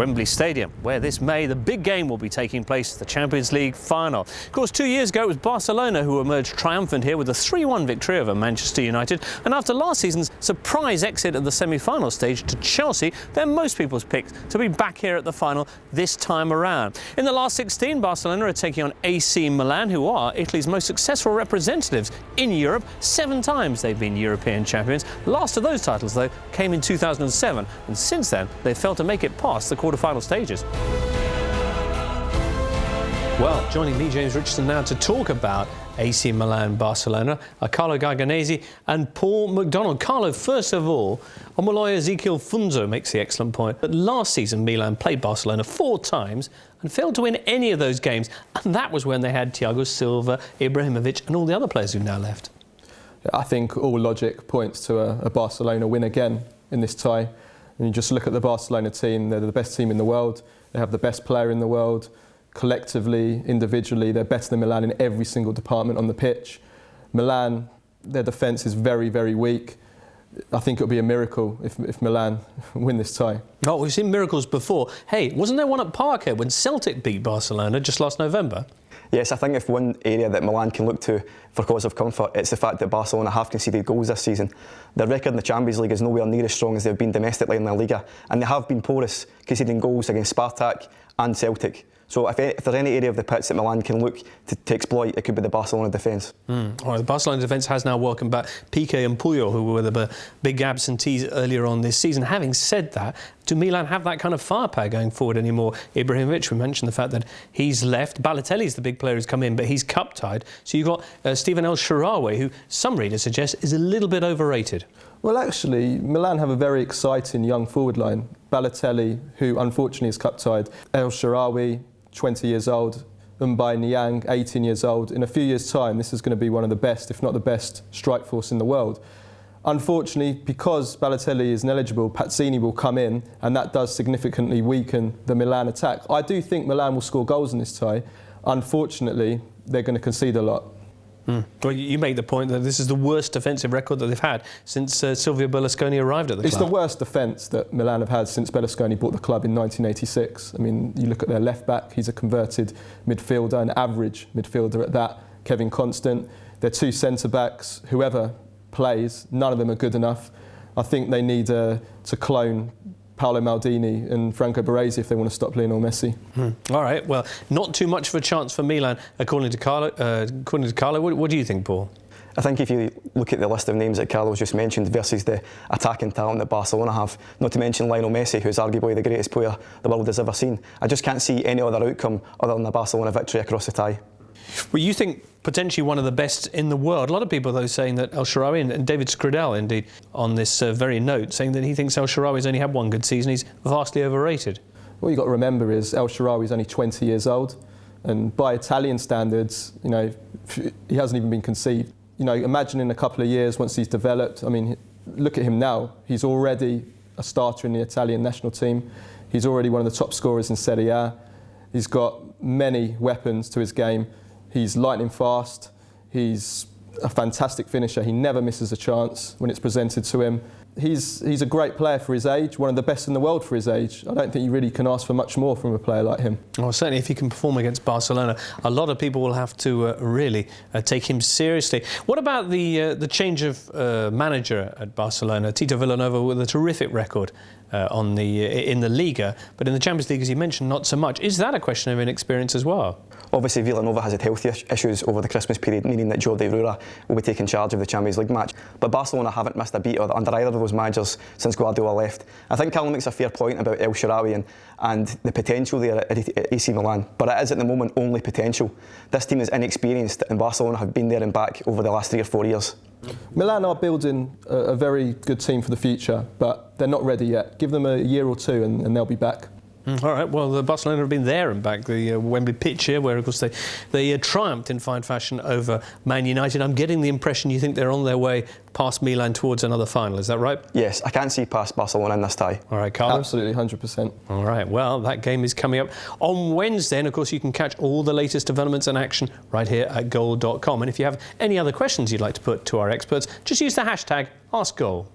Wembley Stadium, where this May the big game will be taking place, the Champions League final. Of course, 2 years ago it was Barcelona who emerged triumphant here with a 3-1 victory over Manchester United, and after last season's surprise exit at the semi-final stage to Chelsea, they're most people's picks to be back here at the final this time around. In the last 16, Barcelona are taking on AC Milan, who are Italy's most successful representatives in Europe. 7 times they've been European champions. Last of those titles, though, came in 2007, and since then they've failed to make it past the quarter-final stages. Well, joining me, James Richardson, now to talk about AC Milan Barcelona are Carlo Garganese and Paul Macdonald. Carlo, first of all, Omoloya Ezekiel Funzo makes the excellent point that last season Milan played Barcelona 4 times and failed to win any of those games, and that was when they had Thiago Silva, Ibrahimovic and all the other players who've now left. I think all logic points to a Barcelona win again in this tie. And you just look at the Barcelona team, they're the best team in the world, they have the best player in the world. Collectively, individually, they're better than Milan in every single department on the pitch. Milan, their defence is very, very weak. I think it would be a miracle if Milan win this tie. Oh, we've seen miracles before. Hey, wasn't there one at Parker when Celtic beat Barcelona just last November? Yes, I think if one area that Milan can look to for cause of comfort, it's the fact that Barcelona have conceded goals this season. Their record in the Champions League is nowhere near as strong as they've been domestically in La Liga, and they have been porous, conceding goals against Spartak and Celtic. So if there's any area of the pitch that Milan can look to exploit, it could be the Barcelona defence. All right, the Barcelona defence has now welcomed back Piqué and Puyol, who were the big absentees earlier on this season. Having said that, do Milan have that kind of firepower going forward anymore? Ibrahimovic, we mentioned the fact that he's left. Balotelli's the big player who's come in, but he's cup-tied. So you've got Steven El Shaarawy, who some readers suggest is a little bit overrated. Well, actually, Milan have a very exciting young forward line. Balotelli, who unfortunately is cup-tied. El Shaarawy, 20 years old, Mbaye Niang, 18 years old. In a few years' time, this is going to be one of the best, if not the best, strike force in the world. Unfortunately, because Balotelli is ineligible, Pazzini will come in, and that does significantly weaken the Milan attack. I do think Milan will score goals in this tie. Unfortunately, they're going to concede a lot. Well, you make the point that this is the worst defensive record that they've had since Silvio Berlusconi arrived at the club. It's the worst defence that Milan have had since Berlusconi bought the club in 1986. I mean, you look at their left-back, he's a converted midfielder, an average midfielder at that, Kevin Constant. Their 2 centre-backs, whoever plays, none of them are good enough. I think they need to clone Paolo Maldini and Franco Baresi if they want to stop Lionel Messi. All right, well, not too much of a chance for Milan, according to Carlo. What do you think, Paul? I think if you look at the list of names that Carlo's just mentioned versus the attacking talent that Barcelona have, not to mention Lionel Messi, who's arguably the greatest player the world has ever seen, I just can't see any other outcome other than a Barcelona victory across the tie. Well, you think potentially one of the best in the world. A lot of people, though, saying that El Shaarawy, and David Scredell, indeed, on this very note, saying that he thinks El Shaarawy's only had 1 good season. He's vastly overrated. What you've got to remember is El Shaarawy's only 20 years old, and by Italian standards, you know, he hasn't even been conceived. You know, imagine in a couple of years, once he's developed, I mean, look at him now. He's already a starter in the Italian national team. He's already one of the top scorers in Serie A. He's got many weapons to his game. He's lightning fast, he's a fantastic finisher, he never misses a chance when it's presented to him. He's a great player for his age, one of the best in the world for his age. I don't think you really can ask for much more from a player like him. Well, certainly if he can perform against Barcelona, a lot of people will have to really take him seriously. What about the change of manager at Barcelona? Tito Vilanova with a terrific record in the Liga, but in the Champions League, as you mentioned, not so much. Is that a question of inexperience as well? Obviously, Villanova has had health issues over the Christmas period, meaning that Jordi Rura will be taking charge of the Champions League match. But Barcelona haven't missed a beat under either of those managers since Guardiola left. I think Carlo makes a fair point about El Shaarawy and the potential there at AC Milan, but it is at the moment only potential. This team is inexperienced, and Barcelona have been there and back over the last 3 or 4 years. Milan are building a very good team for the future, but they're not ready yet. Give them a year or 2 and they'll be back. All right, well, the Barcelona have been there and back, the Wembley pitch here, where, of course, they triumphed in fine fashion over Man United. I'm getting the impression you think they're on their way past Milan towards another final, is that right? Yes, I can't see past Barcelona in this tie. All right, Carlo? Absolutely, 100%. All right, well, that game is coming up on Wednesday, and, of course, you can catch all the latest developments and action right here at goal.com. And if you have any other questions you'd like to put to our experts, just use the hashtag AskGoal.